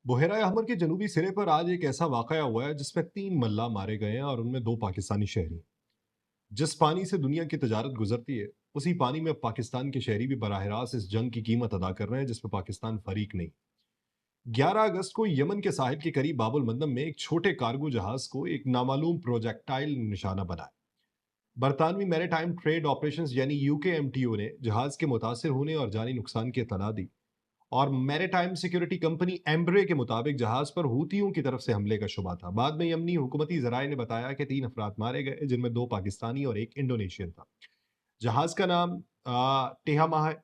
बहरा अहमर के जनूबी सिरे पर आज एक ऐसा वाकया हुआ है जिसमें 3 मल्लाह मारे गए हैं और उनमें 2 पाकिस्तानी शहरी। जिस पानी से दुनिया की तजारत गुजरती है, उसी पानी में अब पाकिस्तान के शहरी भी बराह रास्त इस जंग की कीमत अदा कर रहे हैं जिसमें पाकिस्तान फरीक नहीं। 11 अगस्त को यमन के साहिल के करीब बाबुल मंदब में एक छोटे कार्गो जहाज को एक नामालूम प्रोजेक्टाइल निशाना बनाया। बरतानवी मैरीटाइम ट्रेड ऑपरेशंस यानी यूकेएमटीओ ने जहाज के मुतासर होने और जानी नुकसान की इत्तला दी। और मैरीटाइम सिक्योरिटी कंपनी एम्ब्रे के मुताबिक जहाज पर हूतियों की तरफ से हमले का शुबा था। बाद में यमनी हुकूमती जराये ने बताया कि 3 अफराद मारे गए, जिनमें 2 पाकिस्तानी और एक इंडोनेशियन था। जहाज का नाम टेहामा है।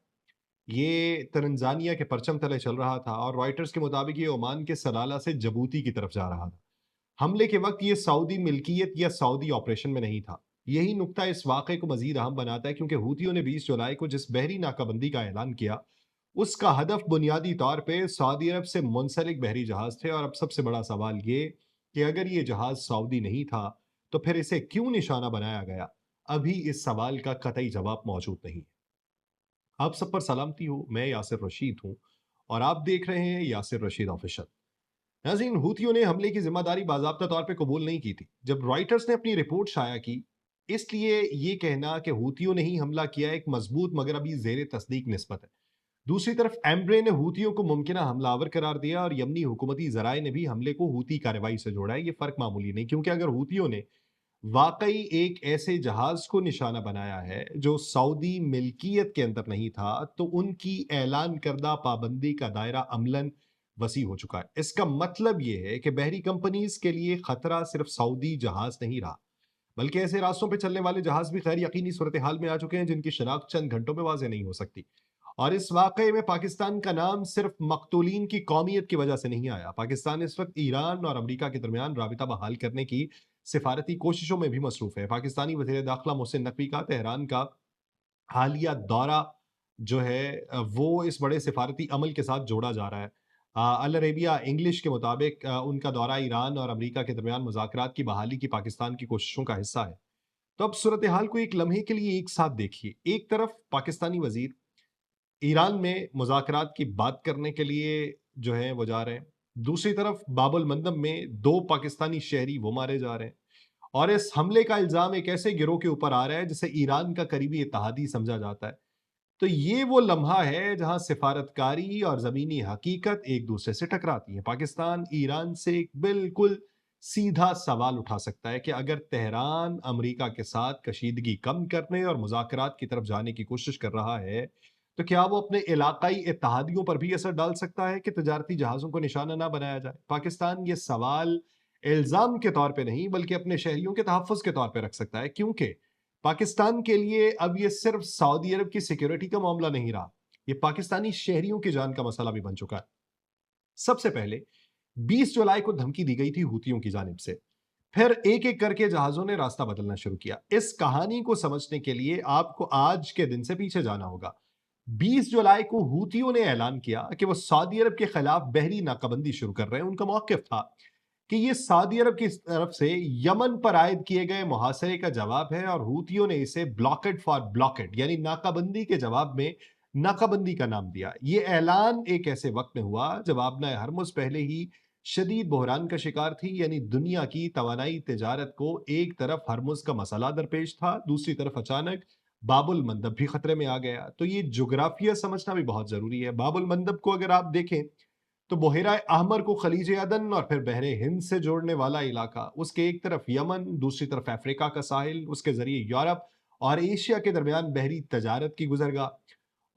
ये तंजानिया के परचम तले चल रहा था और रॉयटर्स के मुताबिक ये ओमान के सलाला से जबूती की तरफ जा रहा था। हमले के वक्त ये सऊदी मिल्कियत या सऊदी ऑपरेशन में नहीं था। यही नुक्ता इस वाक़े को मजीद अहम बनाता है, क्योंकि हूतियों ने 20 जुलाई को जिस बहरी नाकाबंदी का ऐलान किया, उसका हदफ बुनियादी तौर पे सऊदी अरब से मुंसलिक बहरी जहाज थे। और अब सबसे बड़ा सवाल ये कि अगर ये जहाज सऊदी नहीं था, तो फिर इसे क्यों निशाना बनाया गया? अभी इस सवाल का कतई जवाब मौजूद नहीं है। आप सब पर सलामती हो, मैं यासिर रशीद हूँ और आप देख रहे हैं यासिर रशीद ऑफिशियल। नाज़रीन, हूथियों ने हमले की जिम्मेदारी बाज़ाब्ता तौर पे कबूल नहीं की थी। जब रॉयटर्स ने अपनी रिपोर्ट शाया की, इसलिए ये कहना कि हूथियों ने ही हमला किया एक मजबूत मगर अभी ज़ेर तस्दीक निस्बत है। दूसरी तरफ एम्ब्रे ने हूथियों को मुमकिन हमलावर करार दिया और यमनी हुकूमती जराये ने भी हमले को हूती कार्रवाई से जोड़ा है। ये फर्क मामूली नहीं, क्योंकि अगर हूथियों ने वाकई एक ऐसे जहाज को निशाना बनाया है जो सऊदी मिल्कियत के अंदर नहीं था, तो उनकी ऐलान करदा पाबंदी का दायरा अमलन वसी हो चुका है। इसका मतलब यह है कि बहरी कंपनीज के लिए खतरा सिर्फ सऊदी जहाज नहीं रहा, बल्कि ऐसे रास्तों पर चलने वाले जहाज भी गैर यकीनी सूरत हाल में आ चुके हैं जिनकी शनाख्त चंद घंटों में वाजे नहीं हो सकती। और इस वाकये में पाकिस्तान का नाम सिर्फ मकतूलीन की कौमियत की वजह से नहीं आया। पाकिस्तान इस वक्त ईरान और अमरीका के दरमियान राबिता बहाल करने की सिफारती कोशिशों में भी मसरूफ है। पाकिस्तानी वज़ीर दाखिला मोहसिन नकवी का तेहरान का हालिया दौरा जो है वो इस बड़े सिफारती अमल के साथ जोड़ा जा रहा है। अल अरेबिया इंग्लिश के मुताबिक उनका दौरा ईरान और अमरीका के दरमियान मुज़ाकरात की बहाली की पाकिस्तान की कोशिशों का हिस्सा है। तो अब सूरत हाल को एक लम्हे के लिए एक साथ देखिए। एक तरफ पाकिस्तानी वजीर ईरान में मुज़ाकरात की बात करने के लिए जो है वो जा रहे हैं। दूसरी तरफ बाबुल मंदब में 2 पाकिस्तानी शहरी वो मारे जा रहे हैं। और इस हमले का इल्जाम एक ऐसे गिरोह के ऊपर आ रहा है जिसे ईरान का करीबी इत्तेहादी समझा जाता है। तो ये वो लम्हा है जहां सिफारतकारी और जमीनी हकीकत एक दूसरे से टकराती है। पाकिस्तान ईरान से एक बिल्कुल सीधा सवाल उठा सकता है कि अगर तेहरान अमेरिका के साथ कशीदगी कम करने और मुज़ाकरात की तरफ जाने की कोशिश कर रहा है, तो क्या वो अपने इलाकाई इत्तेहादियों पर भी असर डाल सकता है कि तजारती जहाज़ों को निशाना ना बनाया जाए? पाकिस्तान ये सवाल इल्ज़ाम के तौर पे नहीं, बल्कि अपने शहरियों के तहफ़्फ़ुज़ के तौर पे रख सकता है, क्योंकि पाकिस्तान के लिए अब ये सिर्फ सऊदी अरब की सिक्योरिटी का मामला नहीं रहा, ये पाकिस्तानी शहरियों की जान का मसला भी बन चुका है। सबसे पहले 20 जुलाई को धमकी दी गई थी हूतियों की जानिब से। फिर एक-एक करके जहाज़ों ने रास्ता बदलना शुरू किया। इस कहानी को समझने के लिए आपको आज के दिन से पीछे जाना होगा। 20 जुलाई को हूतियों ने ऐलान किया कि वो सऊदी अरब के खिलाफ बहरी नाकाबंदी शुरू कर रहे हैं। उनका मौक़िफ़ था कि ये सऊदी अरब की तरफ से यमन पर आयद किए गए मुहासरे का जवाब है, और हूतियों ने इसे ब्लॉकेड फॉर ब्लॉकेड यानी नाकाबंदी के जवाब में नाकाबंदी का नाम दिया। ये ऐलान एक ऐसे वक्त में हुआ जब आबना हरमुज़ पहले ही शदीद बहरान का शिकार थी, यानी दुनिया की तवानाई तिजारत को एक तरफ हरमुज़ का मसला दरपेश था, दूसरी तरफ अचानक बाबुल मंदब भी खतरे में आ गया। तो ये जोग्राफिया समझना भी बहुत जरूरी है। बाबुल मंदब को अगर आप देखें तो बहरा अहमर को खलीज अदन और फिर बहरे हिंद से जोड़ने वाला इलाका, उसके एक तरफ यमन, दूसरी तरफ अफ्रीका का साहिल, उसके जरिए यूरोप और एशिया के दरमियान बहरी तजारत की गुजरगाह।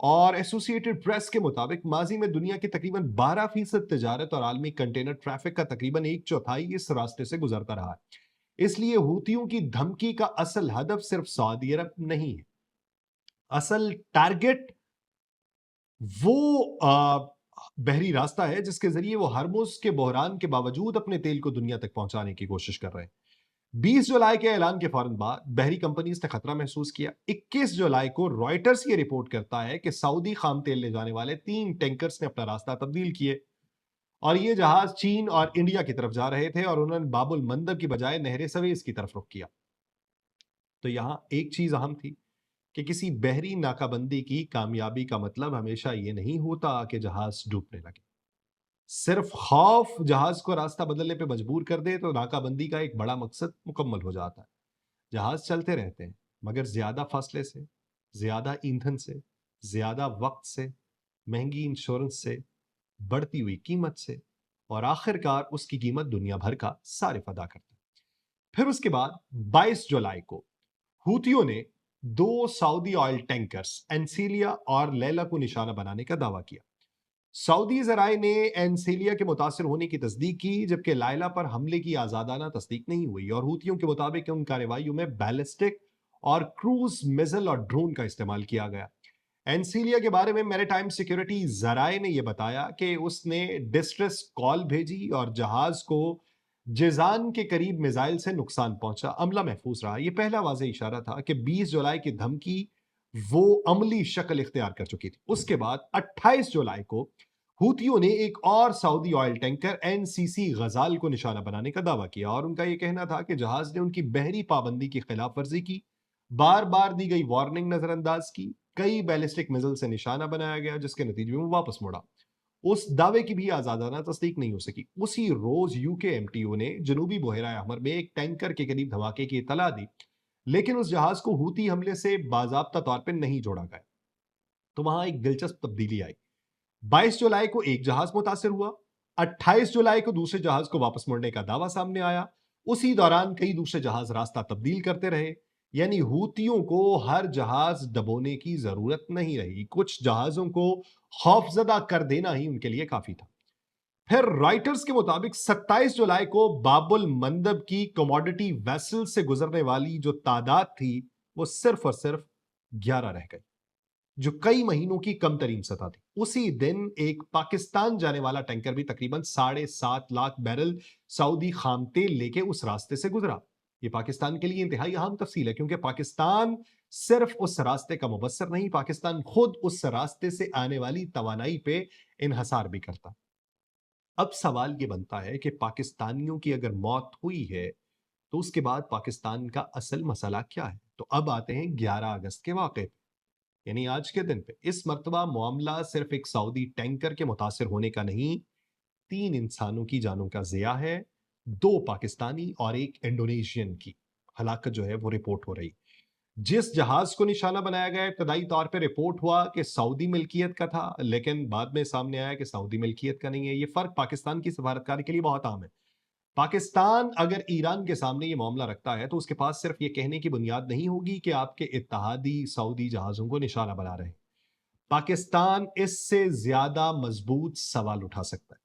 और एसोसिएटेड प्रेस के मुताबिक माजी में दुनिया की तकरीबन 12% तजारत और आलमी कंटेनर ट्रैफिक का तकरीबन एक चौथाई इस रास्ते से गुजरता रहा है। इसलिए हूतियों की धमकी का असल हदफ सिर्फ सऊदी अरब नहीं है। असल टारगेट वो बहरी रास्ता है जिसके जरिए वो हरमुज के बहरान के बावजूद अपने तेल को दुनिया तक पहुंचाने की कोशिश कर रहे हैं। 20 जुलाई के ऐलान के फौरन बाद बहरी कंपनीज ने खतरा महसूस किया। 21 जुलाई को रॉयटर्स ये रिपोर्ट करता है कि सऊदी खाम तेल ले जाने वाले 3 टैंकर्स ने अपना रास्ता तब्दील किए और ये जहाज चीन और इंडिया की तरफ जा रहे थे, और उन्होंने बाबुल मंदब की बजाय नहर सवेज की तरफ रुख किया। तो यहां एक चीज अहम थी कि किसी बहरी नाकाबंदी की कामयाबी का मतलब हमेशा ये नहीं होता कि जहाज डूबने लगे। صرف خوف جہاز کو راستہ بدلنے پہ مجبور کر دے تو ناکہ بندی کا ایک بڑا مقصد مکمل ہو جاتا ہے۔ جہاز چلتے رہتے ہیں مگر زیادہ فاصلے سے، زیادہ ایندھن سے، زیادہ وقت سے، مہنگی انشورنس سے، بڑھتی ہوئی قیمت سے، اور آخر کار اس کی قیمت دنیا بھر کا صارف ادا کرتا ہے۔ پھر اس کے بعد 22 جولائی کو ہوتیوں نے 2 سعودی آئل ٹینکرز انسیلیا اور لیلا کو نشانہ بنانے کا دعویٰ کیا۔ سعودی ذرائع نے انسیلیا کے متاثر ہونے کی تصدیق کی جبکہ لائلا پر حملے کی آزادانہ تصدیق نہیں ہوئی، اور ہوتیوں کے مطابق ان کارروائیوں میں بیلسٹک اور کروز میزل اور ڈرون کا استعمال کیا گیا۔ انسیلیا کے بارے میں میری ٹائم سیکیورٹی ذرائع نے یہ بتایا کہ اس نے ڈسٹریس کال بھیجی اور جہاز کو جیزان کے قریب میزائل سے نقصان پہنچا، عملہ محفوظ رہا۔ یہ پہلا واضح اشارہ تھا کہ 20 جولائی کی دھمکی وہ عملی شکل اختیار کر چکی تھی۔ اس کے بعد 28 جولائی کو ہوتیوں نے ایک اور سعودی آئل ٹینکر این سی سی غزال کو نشانہ بنانے کا دعویٰ کیا، اور ان کا یہ کہنا تھا کہ جہاز نے ان کی بحری پابندی کی خلاف ورزی کی، بار بار دی گئی وارننگ نظر انداز کی، کئی بیلسٹک میزل سے نشانہ بنایا گیا جس کے نتیجے میں وہ واپس مڑا۔ اس دعوے کی بھی آزادانہ تصدیق نہیں ہو سکی۔ اسی روز یو کے ایم ٹی او نے جنوبی بحیرہ احمر میں ایک ٹینکر کے قریب دھماکے کی اطلاع دی، لیکن اس جہاز کو ہوتی حملے سے باضابطہ طور پہ نہیں جوڑا گیا۔ تو وہاں ایک دلچسپ تبدیلی آئی۔ 22 جولائی کو ایک جہاز متاثر ہوا، 28 جولائی کو دوسرے جہاز کو واپس موڑنے کا دعویٰ سامنے آیا۔ اسی دوران کئی دوسرے جہاز راستہ تبدیل کرتے رہے، یعنی ہوتیوں کو ہر جہاز ڈبونے کی ضرورت نہیں رہی، کچھ جہازوں کو خوفزدہ کر دینا ہی ان کے لیے کافی تھا۔ پھر رائٹرز کے مطابق 27 جولائی کو باب المندب کی کموڈٹی ویسل سے گزرنے والی جو تعداد تھی وہ صرف اور صرف 11 رہ گئی، جو کئی مہینوں کی کم ترین سطح تھی۔ اسی دن ایک پاکستان جانے والا ٹینکر بھی تقریباً 7.5 لاکھ بیرل سعودی خام تیل لے کے اس راستے سے گزرا۔ یہ پاکستان کے لیے انتہائی اہم تفصیل ہے کیونکہ پاکستان صرف اس راستے کا مبصر نہیں، پاکستان خود اس راستے سے آنے والی توانائی پہ انحصار بھی کرتا۔ اب سوال یہ بنتا ہے کہ پاکستانیوں کی اگر موت ہوئی ہے تو اس کے بعد پاکستان کا اصل مسئلہ کیا ہے؟ تو اب آتے ہیں 11 اگست کے واقعے پہ، یعنی آج کے دن پہ۔ اس مرتبہ معاملہ صرف ایک سعودی ٹینکر کے متاثر ہونے کا نہیں، 3 انسانوں کی جانوں کا ضیاع ہے، 2 پاکستانی اور ایک انڈونیشین کی ہلاکت جو ہے وہ رپورٹ ہو رہی۔ جس جہاز کو نشانہ بنایا گیا ابتدائی طور پہ رپورٹ ہوا کہ سعودی ملکیت کا تھا، لیکن بعد میں سامنے آیا کہ سعودی ملکیت کا نہیں ہے۔ یہ فرق پاکستان کی سفارتکاری کے لیے بہت عام ہے۔ پاکستان اگر ایران کے سامنے یہ معاملہ رکھتا ہے تو اس کے پاس صرف یہ کہنے کی بنیاد نہیں ہوگی کہ آپ کے اتحادی سعودی جہازوں کو نشانہ بنا رہے ہیں۔ پاکستان اس سے زیادہ مضبوط سوال اٹھا سکتا ہے۔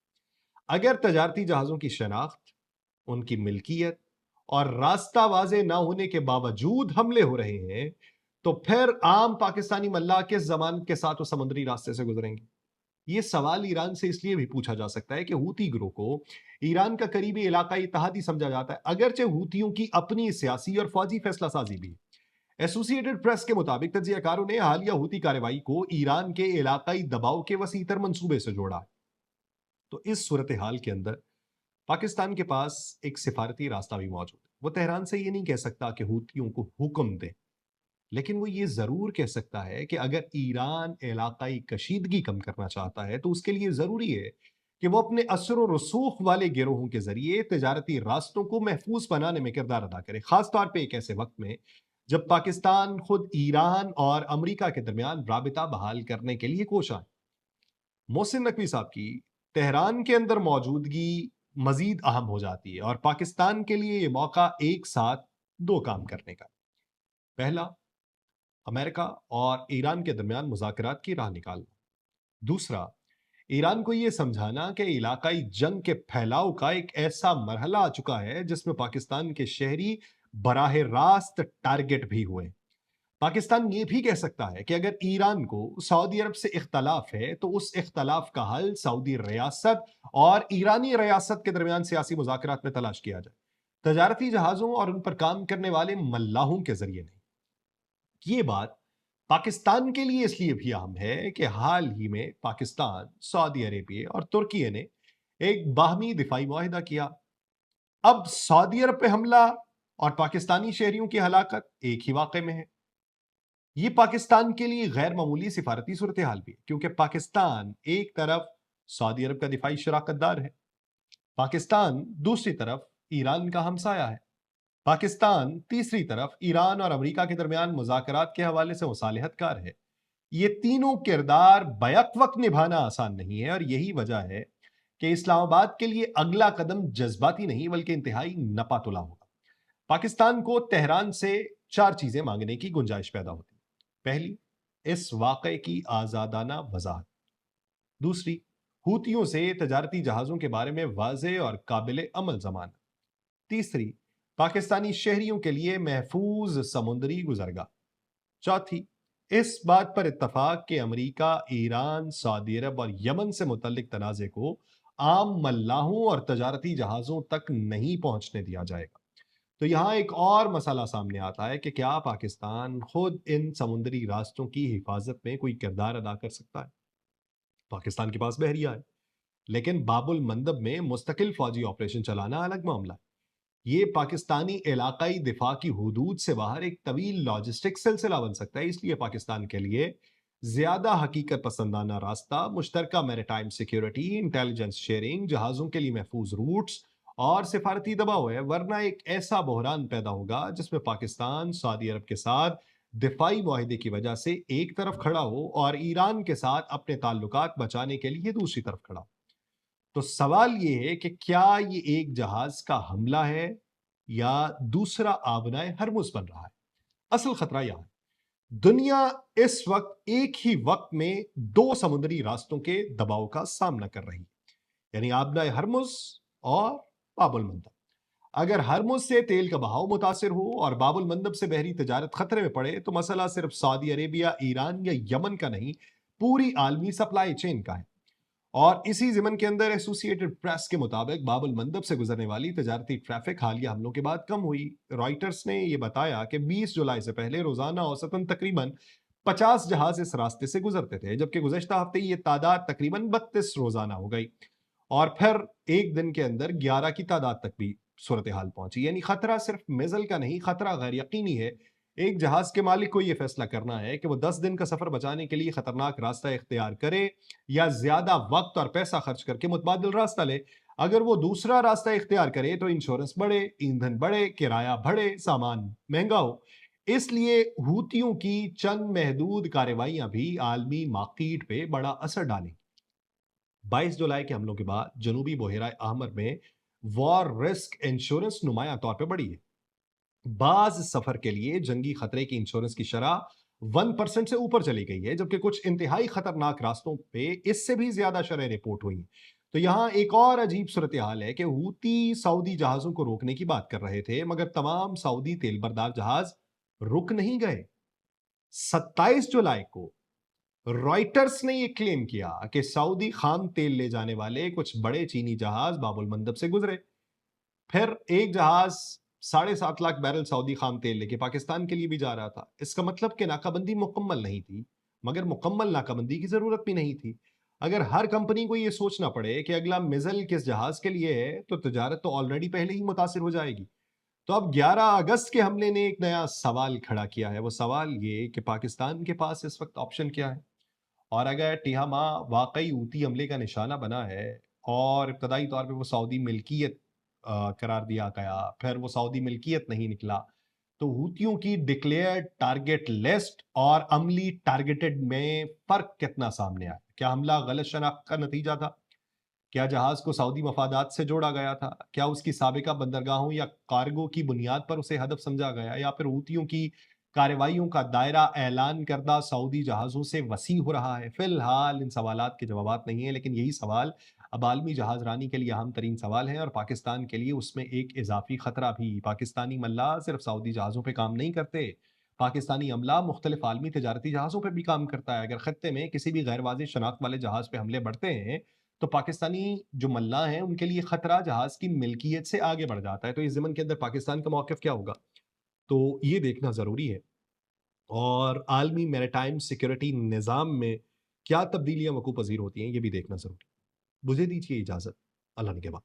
اگر تجارتی جہازوں کی شناخت، ان کی ملکیت اور راستہ واضح نہ ہونے کے باوجود حملے ہو رہے ہیں تو پھر عام پاکستانی ملاح کس ضمانت کے ساتھ اس سمندری راستے سے گزریں گے؟ یہ سوال ایران سے اس لیے بھی پوچھا جا سکتا ہے کہ ہوتی گروہ کو ایران کا قریبی علاقائی اتحادی سمجھا جاتا ہے، اگرچہ ہوتیوں کی اپنی سیاسی اور فوجی فیصلہ سازی بھی ہے۔ ایسوسی ایٹڈ پریس کے مطابق تجزیہ کاروں نے حالیہ ہوتی کارروائی کو ایران کے علاقائی دباؤ کے وسیع تر منصوبے سے جوڑا۔ تو اس صورتحال کے اندر پاکستان کے پاس ایک سفارتی راستہ بھی موجود ہے۔ وہ تہران سے یہ نہیں کہہ سکتا کہ ہوتیوں کو حکم دے، لیکن وہ یہ ضرور کہہ سکتا ہے کہ اگر ایران علاقائی کشیدگی کم کرنا چاہتا ہے تو اس کے لیے ضروری ہے کہ وہ اپنے اثر و رسوخ والے گروہوں کے ذریعے تجارتی راستوں کو محفوظ بنانے میں کردار ادا کرے، خاص طور پہ ایک ایسے وقت میں جب پاکستان خود ایران اور امریکہ کے درمیان رابطہ بحال کرنے کے لیے کوشاں ہے۔ محسن نقوی صاحب کی تہران کے اندر موجودگی مزید اہم ہو جاتی ہے، اور پاکستان کے لیے یہ موقع ایک ساتھ 2 کام کرنے کا۔ پہلا، امریکہ اور ایران کے درمیان مذاکرات کی راہ نکالنا۔ دوسرا، ایران کو یہ سمجھانا کہ علاقائی جنگ کے پھیلاؤ کا ایک ایسا مرحلہ آ چکا ہے جس میں پاکستان کے شہری براہ راست ٹارگٹ بھی ہوئے۔ پاکستان یہ بھی کہہ سکتا ہے کہ اگر ایران کو سعودی عرب سے اختلاف ہے تو اس اختلاف کا حل سعودی ریاست اور ایرانی ریاست کے درمیان سیاسی مذاکرات میں تلاش کیا جائے، تجارتی جہازوں اور ان پر کام کرنے والے ملاحوں کے ذریعے نہیں۔ یہ بات پاکستان کے لیے اس لیے بھی اہم ہے کہ حال ہی میں پاکستان، سعودی عربیہ اور ترکیہ نے ایک باہمی دفاعی معاہدہ کیا۔ اب سعودی عرب پہ حملہ اور پاکستانی شہریوں کی ہلاکت ایک ہی واقعے میں ہے۔ یہ پاکستان کے لیے غیر معمولی سفارتی صورتحال بھی ہے کیونکہ پاکستان ایک طرف सऊदी अरब का दिफाई शराकतदार है। पाकिस्तान दूसरी तरफ ईरान का हमसाया है। पाकिस्तान तीसरी तरफ ईरान और अमेरिका के दरमियान मुज़ाकरात के हवाले से मुसालिहतकार है। ये तीनों किरदार बैक वक्त निभाना आसान नहीं है, और यही वजह है कि इस्लामाबाद के लिए अगला कदम जज्बाती नहीं बल्कि इंतहाई नपातुला होगा। पाकिस्तान को तेहरान से 4 चीजें मांगने की गुंजाइश पैदा होती है। पहली, इस वाक़े की आजादाना वजाहत। दूसरी, हूतियों से तजारती जहाजों के बारे में वाज़ेह और काबिल अमल जमानत। तीसरी, पाकिस्तानी शहरियों के लिए महफूज समुद्री गुजरगाह। चौथी, इस बात पर इत्तफाक कि अमेरिका, ईरान, सऊदी अरब और यमन से मुतल्लिक तनाज़े को आम मल्लाहों और तजारती जहाजों तक नहीं पहुंचने दिया जाएगा। तो यहां एक और मसला सामने आता है कि क्या पाकिस्तान खुद इन समुद्री रास्तों की हिफाजत में कोई किरदार अदा कर सकता है। पाकिस्तान के पास बहरिया है, लेकिन बाबुल मंदब में मुस्तकिल फौजी ऑपरेशन चलाना अलग मामला है। ये पाकिस्तानी इलाकाई दिफा की हुदूद से बाहर एक तवील लॉजिस्टिक सिलसिला बन सकता है। इसलिए पाकिस्तान के लिए ज्यादा हकीकत पसंदाना रास्ता मुश्तरका मैरिटाइम सिक्योरिटी, इंटेलिजेंस शेयरिंग, जहाजों के लिए महफूज रूट्स और सिफारती दबाव है। वरना एक ऐसा बहरान पैदा होगा जिसमें पाकिस्तान सऊदी अरब के साथ दिफाई मुआहिदे की वजह से एक तरफ खड़ा हो और ईरान के साथ अपने ताल्लुकात बचाने के लिए दूसरी तरफ खड़ा हो। तो सवाल ये है कि क्या ये एक जहाज का हमला है या दूसरा आबनाए हरमुज बन रहा है। असल खतरा यहां है, दुनिया इस वक्त एक ही वक्त में 2 समुद्री रास्तों के दबाव का सामना कर रही है, यानी आबनाए हरमुज और बाबुल मंदब। अगर हरमुज से तेल का बहाव मुतासिर हो और बाबुल मंदब से बहरी तजारत खतरे में पड़े तो मसला सिर्फ सऊदी अरेबिया, ईरान या यमन का नहीं, पूरी आलमी सप्लाई चेन का है। और इसी ज़िमन के अंदर एसोसिएटेड प्रेस के मुताबिक बाबुल मंदब से गुजरने वाली तजारती ट्रैफिक हालिया हमलों के बाद कम हुई। रॉयटर्स ने यह बताया कि 20 जुलाई से पहले रोजाना औसतन तकरीबन 50 जहाज इस रास्ते से गुजरते थे, जबकि गुज़श्ता हफ्ते ये तादाद तकरीबन 32 रोजाना हो गई और फिर एक दिन के अंदर 11 की तादाद तक भी सूरत हाल पहुंची। यानी खतरा सिर्फ मिजल का नहीं, खतरा गैर यकीनी है। एक जहाज के मालिक को यह फैसला करना है कि वो 10 दिन का सफर बचाने के लिए खतरनाक रास्ता इख्तियार करे या ज्यादा वक्त और पैसा खर्च करके मुतबादिल रास्ता ले। अगर वो दूसरा रास्ता इख्तियार करे तो इंश्योरेंस बढ़े, ईंधन बढ़े, किराया बढ़े, सामान महंगा हो। इसलिए हूतियों की चंद महदूद कार्रवाइयां भी आलमी मार्केट पे बड़ा असर डालें। 22 जुलाई के हमलों के बाद जनूबी बहरा अहमर में वॉर रिस्क इंश्योरेंस नुमाया तौर पर बढ़ी है। बाज सफर के लिए जंगी खतरे की इंश्योरेंस की शरह 1% से ऊपर चली गई है, जबकि कुछ इंतहाई खतरनाक रास्तों पे इससे भी ज्यादा शरह रिपोर्ट हुई। तो यहां एक और अजीब सूरत हाल है कि हूती सऊदी जहाजों को रोकने की बात कर रहे थे, मगर तमाम सऊदी तेलबरदार जहाज रुक नहीं गए। 27 जुलाई को रॉयटर्स ने यह क्लेम किया कि सऊदी खाम तेल ले जाने वाले कुछ बड़े चीनी जहाज बाबुल मंदब से गुजरे। फिर एक जहाज 7.5 लाख बैरल सऊदी खाम तेल लेके पाकिस्तान के लिए भी जा रहा था। इसका मतलब कि नाकाबंदी मुकम्मल नहीं थी, मगर मुकम्मल नाकाबंदी की जरूरत भी नहीं थी। अगर हर कंपनी को यह सोचना पड़े कि अगला मिजल किस जहाज के लिए है तो तजारत तो ऑलरेडी पहले ही मुतासिर हो जाएगी। तो अब 11 अगस्त के हमले ने एक नया सवाल खड़ा किया है। वो सवाल ये कि पाकिस्तान के पास इस वक्त ऑप्शन क्या है, और अगर टिहामा वाकई ऊती हमले का निशाना बना है और इब्तदाई तौर पे वो सऊदी मिल्कियत करार दिया गया, फिर वो सऊदी मिल्कियत नहीं निकला, तो हूतियों की डिक्लेयर्ड टारगेट लिस्ट और अमली टारगेटेड में फर्क कितना सामने आया। क्या हमला गलत शनाख्त का नतीजा था? क्या जहाज को सऊदी मफादात से जोड़ा गया था? क्या उसकी साबिका बंदरगाहों या कार्गो की बुनियाद पर उसे हदफ समझा गया, या फिर हूतियों की कार्रवाइयों का दायरा ऐलान करदा सऊदी जहाजों से वसी हो रहा है? फिलहाल इन सवालात के जवाब नहीं है, लेकिन यही सवाल अब आलमी जहाज रानी के लिए अहम तरीन सवाल है, और पाकिस्तान के लिए उसमें एक इजाफी खतरा भी। पाकिस्तानी मल्ला सिर्फ सऊदी जहाजों पर काम नहीं करते, पाकिस्तानी अमला मुख्तलिफ आलमी तजारती जहाजों पर भी काम करता है। अगर खत्ते में किसी भी गैर वाज़ेह शनाख्त वाले जहाज पे हमले बढ़ते हैं तो पाकिस्तानी जो मल्ला हैं उनके लिए खतरा जहाज की मिल्कियत से आगे बढ़ जाता है। तो इस ज़मन के अंदर पाकिस्तान का मौक़िफ़ क्या होगा, तो ये देखना ज़रूरी है। और आलमी मैरिटाइम सिक्योरिटी निज़ाम में क्या तब्दीलियाँ वक़ू पज़ीर होती हैं, ये भी देखना ज़रूरी है। मुझे दीजिए इजाज़त, अल्लाह ने के बाद।